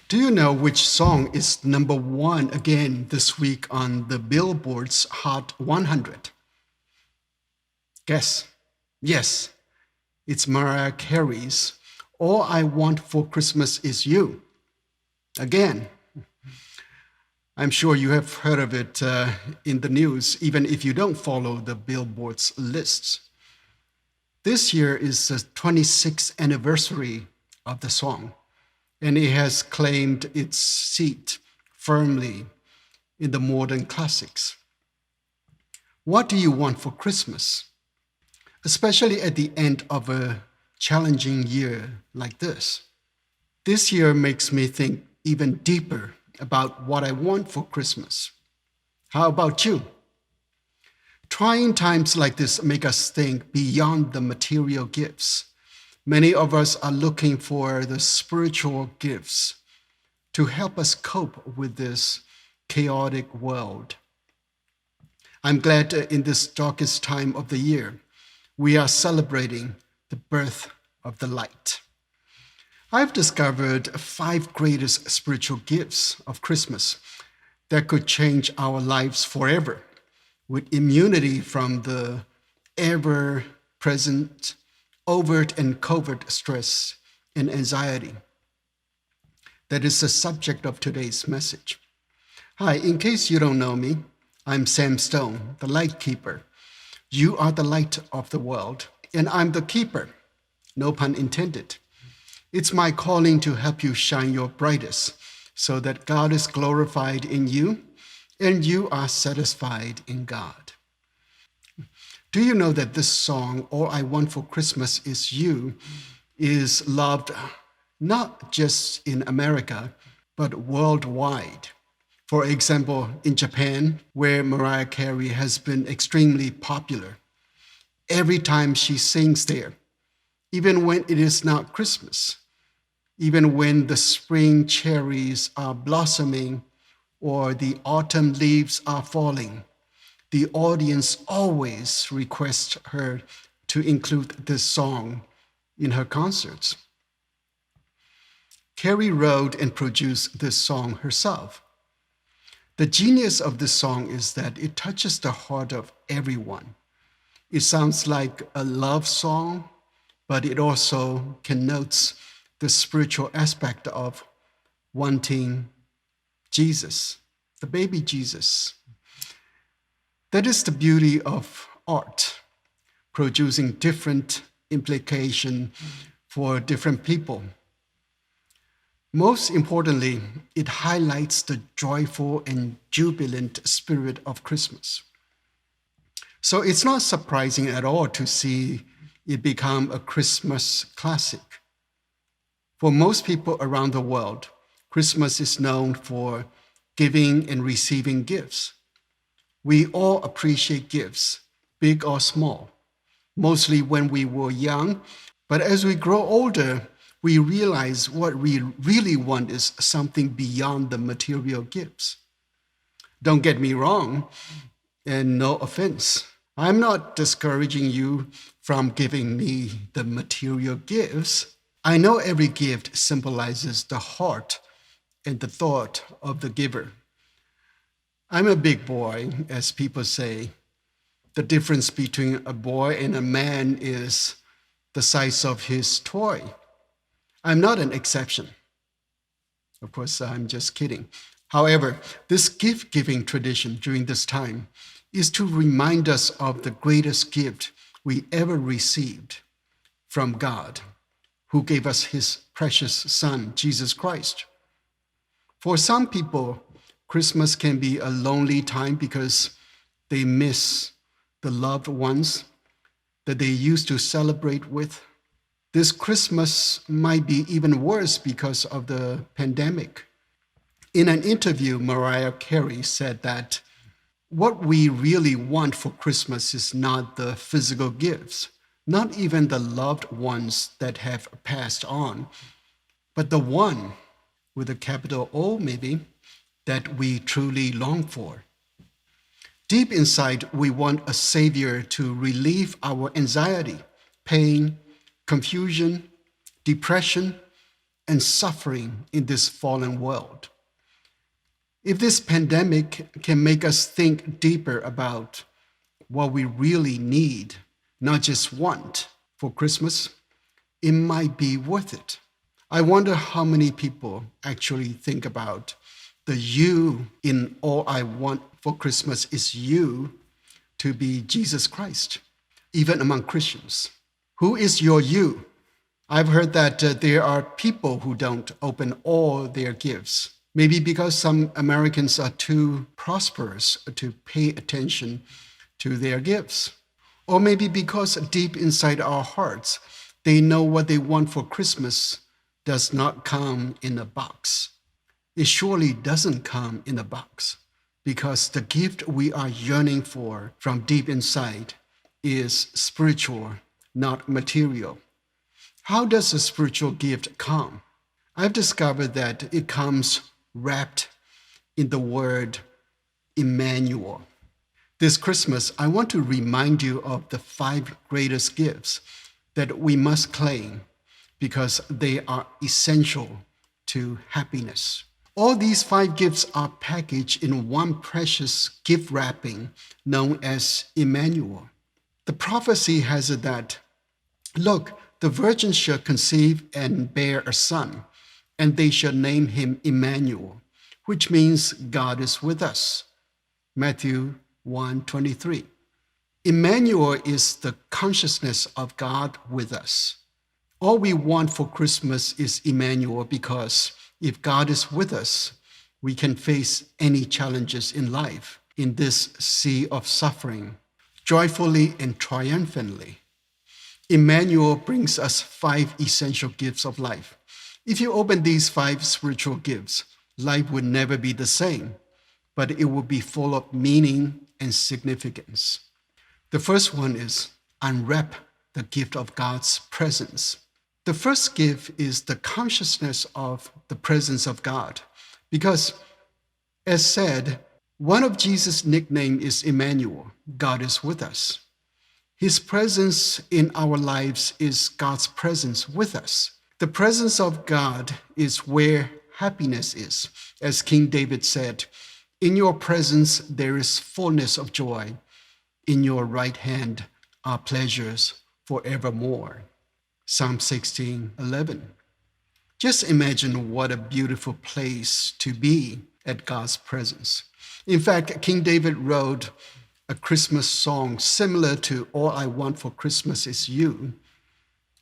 Do you know which song is number one again this week on the Billboard's Hot 100? Guess. Yes, it's Mariah Carey's All I Want for Christmas Is You. Again, I'm sure you have heard of it in the news, even if you don't follow the Billboard's lists. This year is the 26th anniversary of the song, and it has claimed its seat firmly in the modern classics. What do you want for Christmas? Especially at the end of a challenging year like this. This year makes me think even deeper about what I want for Christmas. How about you? Trying times like this make us think beyond the material gifts. Many of us are looking for the spiritual gifts to help us cope with this chaotic world. I'm glad in this darkest time of the year, we are celebrating the birth of the light. I've discovered 5 greatest spiritual gifts of Christmas that could change our lives forever, with immunity from the ever-present overt and covert stress and anxiety. That is the subject of today's message. Hi, in case you don't know me, I'm Sam Stone, the light keeper. You are the light of the world, and I'm the keeper, no pun intended. It's my calling to help you shine your brightest so that God is glorified in you and you are satisfied in God. Do you know that this song, All I Want for Christmas Is You, is loved not just in America, but worldwide? For example, in Japan, where Mariah Carey has been extremely popular, every time she sings there, even when it is not Christmas, even when the spring cherries are blossoming or the autumn leaves are falling, the audience always requests her to include this song in her concerts. Carey wrote and produced this song herself. The genius of this song is that it touches the heart of everyone. It sounds like a love song, but it also connotes the spiritual aspect of wanting Jesus, the baby Jesus. That is the beauty of art, producing different implications for different people. Most importantly, it highlights the joyful and jubilant spirit of Christmas. So it's not surprising at all to see it become a Christmas classic. For most people around the world, Christmas is known for giving and receiving gifts. We all appreciate gifts, big or small, mostly when we were young, but as we grow older, we realize what we really want is something beyond the material gifts. Don't get me wrong, and no offense. I'm not discouraging you from giving me the material gifts. I know every gift symbolizes the heart and the thought of the giver. I'm a big boy, as people say. The difference between a boy and a man is the size of his toy. I'm not an exception. Of course, I'm just kidding. However, this gift-giving tradition during this time is to remind us of the greatest gift we ever received from God, who gave us his precious Son, Jesus Christ. For some people, Christmas can be a lonely time because they miss the loved ones that they used to celebrate with. This Christmas might be even worse because of the pandemic. In an interview, Mariah Carey said that what we really want for Christmas is not the physical gifts, not even the loved ones that have passed on, but the one, with a capital O maybe, that we truly long for. Deep inside, we want a Savior to relieve our anxiety, pain, confusion, depression, and suffering in this fallen world. If this pandemic can make us think deeper about what we really need, not just want, for Christmas, it might be worth it. I wonder how many people actually think about the you in all I want for Christmas is you to be Jesus Christ, even among Christians. Who is your you? I've heard that there are people who don't open all their gifts, maybe because some Americans are too prosperous to pay attention to their gifts, or maybe because deep inside our hearts, they know what they want for Christmas does not come in a box. It surely doesn't come in a box, because the gift we are yearning for from deep inside is spiritual, not material. How does a spiritual gift come? I've discovered that it comes wrapped in the word Emmanuel. This Christmas, I want to remind you of the 5 greatest gifts that we must claim because they are essential to happiness. All these 5 gifts are packaged in one precious gift wrapping known as Emmanuel. The prophecy has it that, look, the virgin shall conceive and bear a son, and they shall name him Emmanuel, which means God is with us. Matthew 1:23. Emmanuel is the consciousness of God with us. All we want for Christmas is Emmanuel because if God is with us, we can face any challenges in life, in this sea of suffering, joyfully and triumphantly. Emmanuel brings us 5 essential gifts of life. If you open these 5 spiritual gifts, life would never be the same, but it will be full of meaning and significance. The first one is unwrap the gift of God's presence. The first gift is the consciousness of the presence of God, because, as said, one of Jesus' nicknames is Emmanuel, God is with us. His presence in our lives is God's presence with us. The presence of God is where happiness is. As King David said, in your presence there is fullness of joy. In your right hand are pleasures forevermore. Psalm 16:11. Just imagine what a beautiful place to be at God's presence. In fact, King David wrote a Christmas song similar to All I Want for Christmas Is You.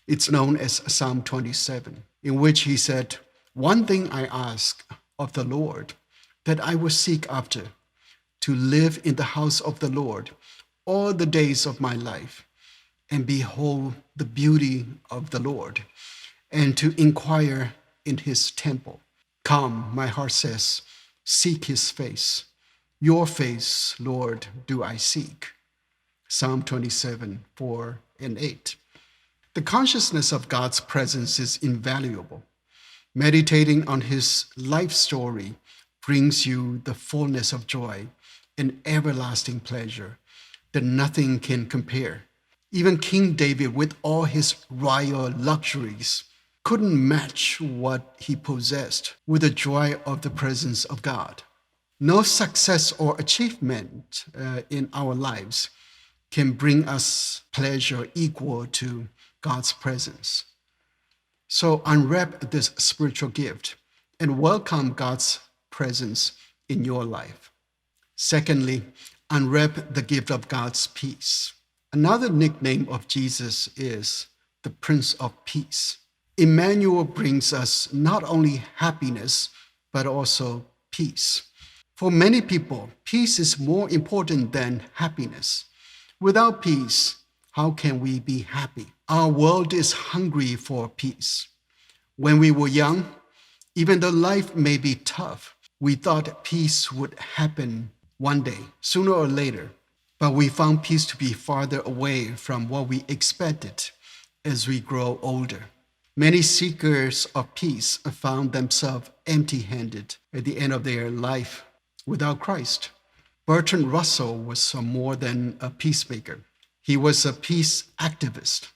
It's known as Psalm 27, in which he said, "One thing I ask of the Lord, that I will seek after, to live in the house of the Lord all the days of my life, and behold the beauty of the Lord, and to inquire in his temple. Come, my heart says, seek his face. Your face, Lord, do I seek." Psalm 27:4-8. The consciousness of God's presence is invaluable. Meditating on his life story brings you the fullness of joy and everlasting pleasure that nothing can compare. Even King David, with all his royal luxuries, couldn't match what he possessed with the joy of the presence of God. No success or achievement in our lives can bring us pleasure equal to God's presence. So unwrap this spiritual gift and welcome God's presence in your life. Secondly, unwrap the gift of God's peace. Another nickname of Jesus is the Prince of Peace. Emmanuel brings us not only happiness, but also peace. For many people, peace is more important than happiness. Without peace, how can we be happy? Our world is hungry for peace. When we were young, even though life may be tough, we thought peace would happen one day, sooner or later. But we found peace to be farther away from what we expected as we grow older. Many seekers of peace found themselves empty-handed at the end of their life without Christ. Bertrand Russell was more than a peacemaker. He was a peace activist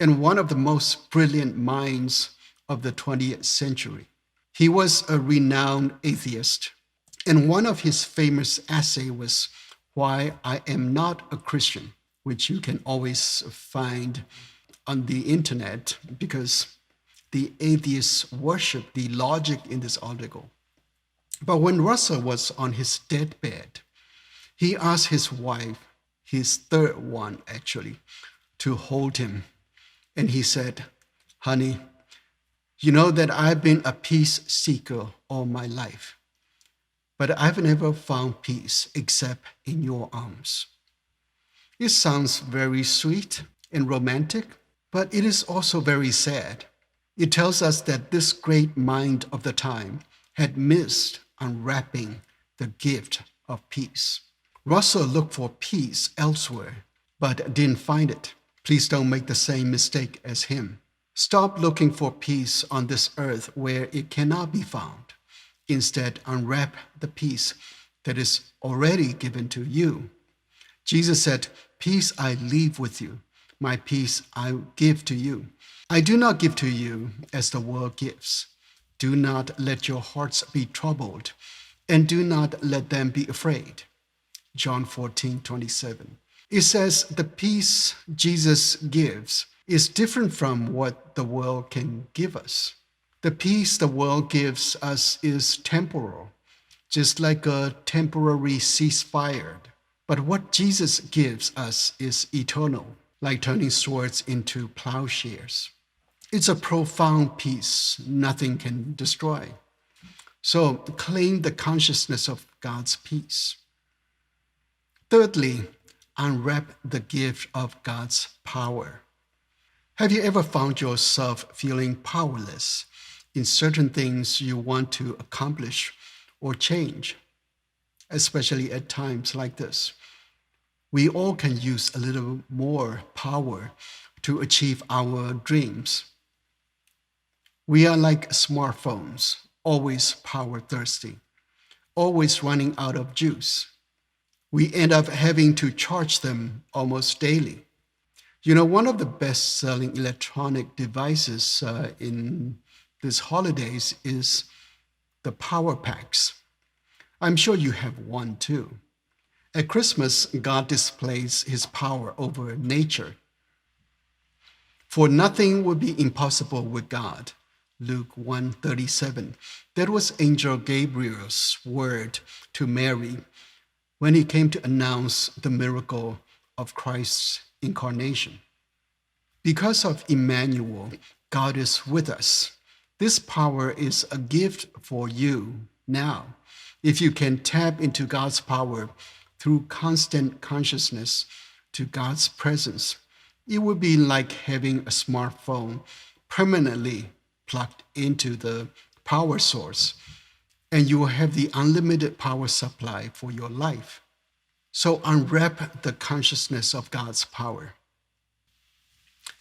and one of the most brilliant minds of the 20th century. He was a renowned atheist, and one of his famous essays was Why I Am Not a Christian, which you can always find on the internet because the atheists worship the logic in this article. But when Russell was on his deathbed, he asked his wife, his third one actually, to hold him. And he said, honey, you know that I've been a peace seeker all my life, but I've never found peace except in your arms. It sounds very sweet and romantic, but it is also very sad. It tells us that this great mind of the time had missed unwrapping the gift of peace. Russell looked for peace elsewhere, but didn't find it. Please don't make the same mistake as him. Stop looking for peace on this earth where it cannot be found. Instead, unwrap the peace that is already given to you. Jesus said, peace I leave with you. My peace I give to you. I do not give to you as the world gives. Do not let your hearts be troubled, and do not let them be afraid. John 14:27. It says the peace Jesus gives is different from what the world can give us. The peace the world gives us is temporal, just like a temporary ceasefire. But what Jesus gives us is eternal, like turning swords into plowshares. It's a profound peace nothing can destroy. So claim the consciousness of God's peace. Thirdly, unwrap the gift of God's power. Have you ever found yourself feeling powerless in certain things you want to accomplish or change, especially at times like this? We all can use a little more power to achieve our dreams. We are like smartphones, always power thirsty, always running out of juice. We end up having to charge them almost daily. You know, one of the best-selling electronic devices in these holidays is the power packs. I'm sure you have one too. At Christmas, God displays his power over nature. For nothing will be impossible with God. Luke 1:37. That was Angel Gabriel's word to Mary when he came to announce the miracle of Christ's incarnation. Because of Emmanuel, God is with us. This power is a gift for you now. If you can tap into God's power through constant consciousness to God's presence, it would be like having a smartphone permanently plugged into the power source, and you will have the unlimited power supply for your life. So unwrap the consciousness of God's power.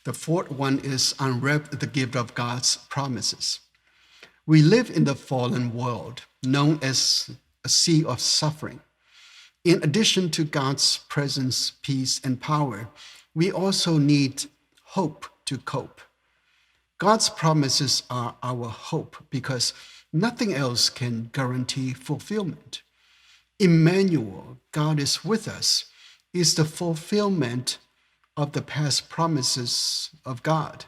The fourth one is unwrap the gift of God's promises. We live in the fallen world, known as a sea of suffering. In addition to God's presence, peace, and power, we also need hope to cope. God's promises are our hope because nothing else can guarantee fulfillment. Emmanuel, God is with us, is the fulfillment of the past promises of God,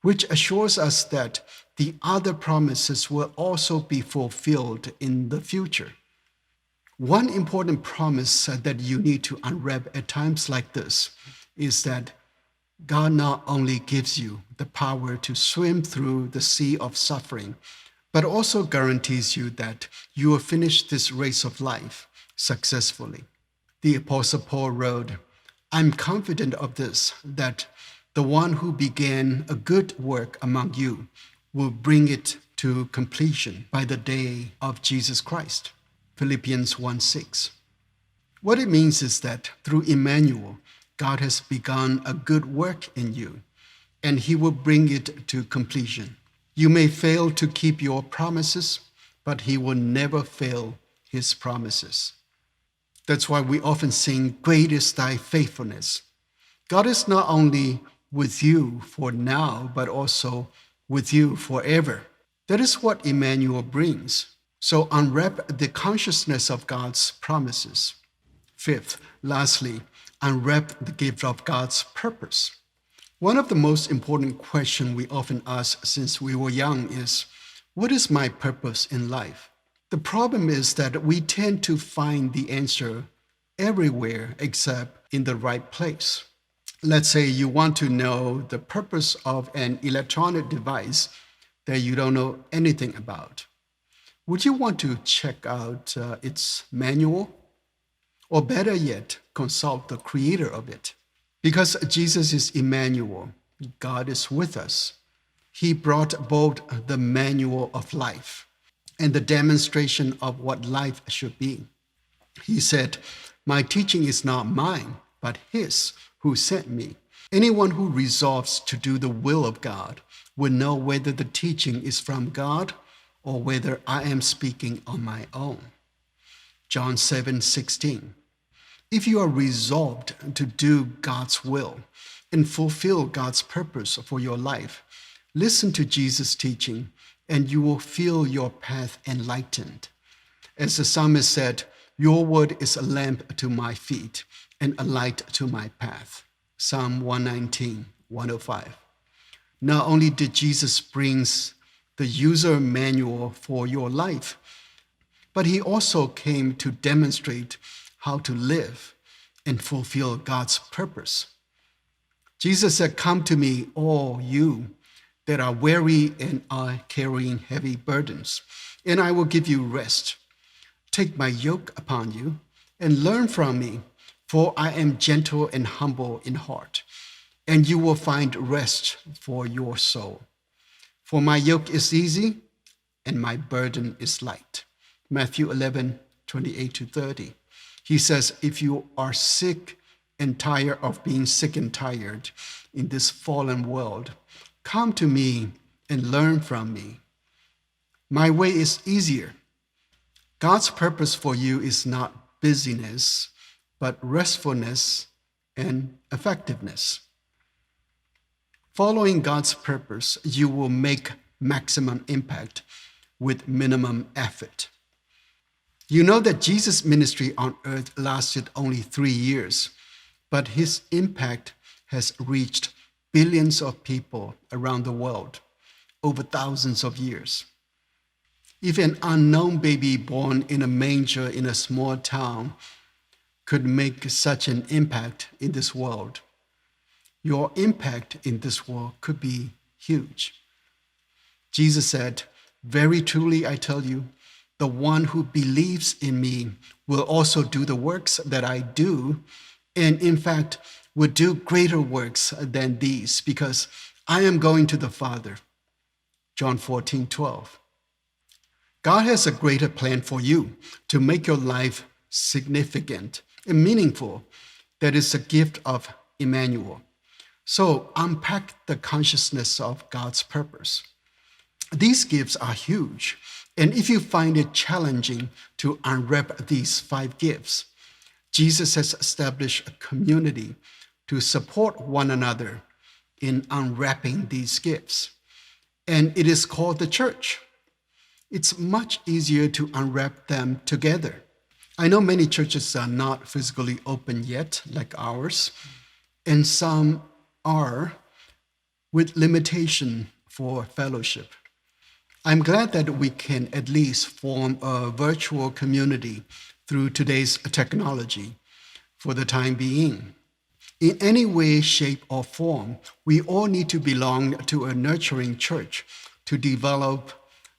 which assures us that the other promises will also be fulfilled in the future. One important promise that you need to unwrap at times like this is that God not only gives you the power to swim through the sea of suffering, but also guarantees you that you will finish this race of life successfully. The Apostle Paul wrote, I'm confident of this, that the one who began a good work among you will bring it to completion by the day of Jesus Christ. Philippians 1:6. What it means is that through Emmanuel, God has begun a good work in you, and he will bring it to completion. You may fail to keep your promises, but he will never fail his promises. That's why we often sing, Great is thy faithfulness. God is not only with you for now, but also with you forever. That is what Emmanuel brings. So unwrap the consciousness of God's promises. Fifth, lastly, unwrap the gift of God's purpose. One of the most important questions we often ask since we were young is, what is my purpose in life? The problem is that we tend to find the answer everywhere except in the right place. Let's say you want to know the purpose of an electronic device that you don't know anything about. Would you want to check out its manual? Or better yet, consult the creator of it. Because Jesus is Emmanuel, God is with us. He brought both the manual of life and the demonstration of what life should be. He said, "My teaching is not mine, but his who sent me." Anyone who resolves to do the will of God will know whether the teaching is from God or whether I am speaking on my own. John 7:16. If you are resolved to do God's will and fulfill God's purpose for your life, listen to Jesus' teaching and you will feel your path enlightened. As the psalmist said, "Your word is a lamp to my feet and a light to my path." Psalm 119, 105. Not only did Jesus bring the user manual for your life, but he also came to demonstrate how to live and fulfill God's purpose. Jesus said, "Come to me, all you that are weary and are carrying heavy burdens, and I will give you rest. Take my yoke upon you and learn from me, for I am gentle and humble in heart, and you will find rest for your soul. For my yoke is easy and my burden is light." Matthew 11, 28-30. He says, if you are sick and tired of being sick and tired in this fallen world, come to me and learn from me. My way is easier. God's purpose for you is not busyness, but restfulness and effectiveness. Following God's purpose, you will make maximum impact with minimum effort. You know that Jesus' ministry on earth lasted only 3 years, but his impact has reached billions of people around the world over thousands of years. If an unknown baby born in a manger in a small town could make such an impact in this world, your impact in this world could be huge. Jesus said, "Very truly I tell you, the one who believes in me will also do the works that I do, and in fact will do greater works than these, because I am going to the Father." John 14:12. God has a greater plan for you to make your life significant and meaningful. That is a gift of Emmanuel. So unpack the consciousness of God's purpose. These gifts are huge, and if you find it challenging to unwrap these 5 gifts, Jesus has established a community to support one another in unwrapping these gifts, and it is called the church. It's much easier to unwrap them together. I know many churches are not physically open yet, like ours, and some are with limitation for fellowship. I'm glad that we can at least form a virtual community through today's technology for the time being. In any way, shape, or form, we all need to belong to a nurturing church to develop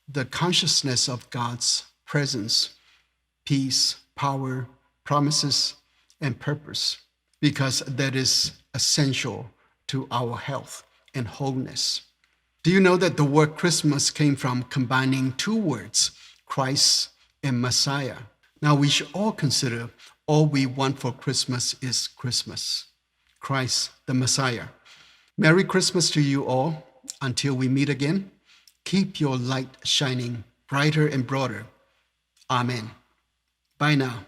the consciousness of God's presence, peace, power, promises, and purpose, because that is essential to our health and wholeness. Do you know that the word Christmas came from combining 2 words, Christ and Messiah? Now we should all consider all we want for Christmas is Christmas, Christ the Messiah. Merry Christmas to you all. Until we meet again, keep your light shining brighter and broader. Amen. Bye now.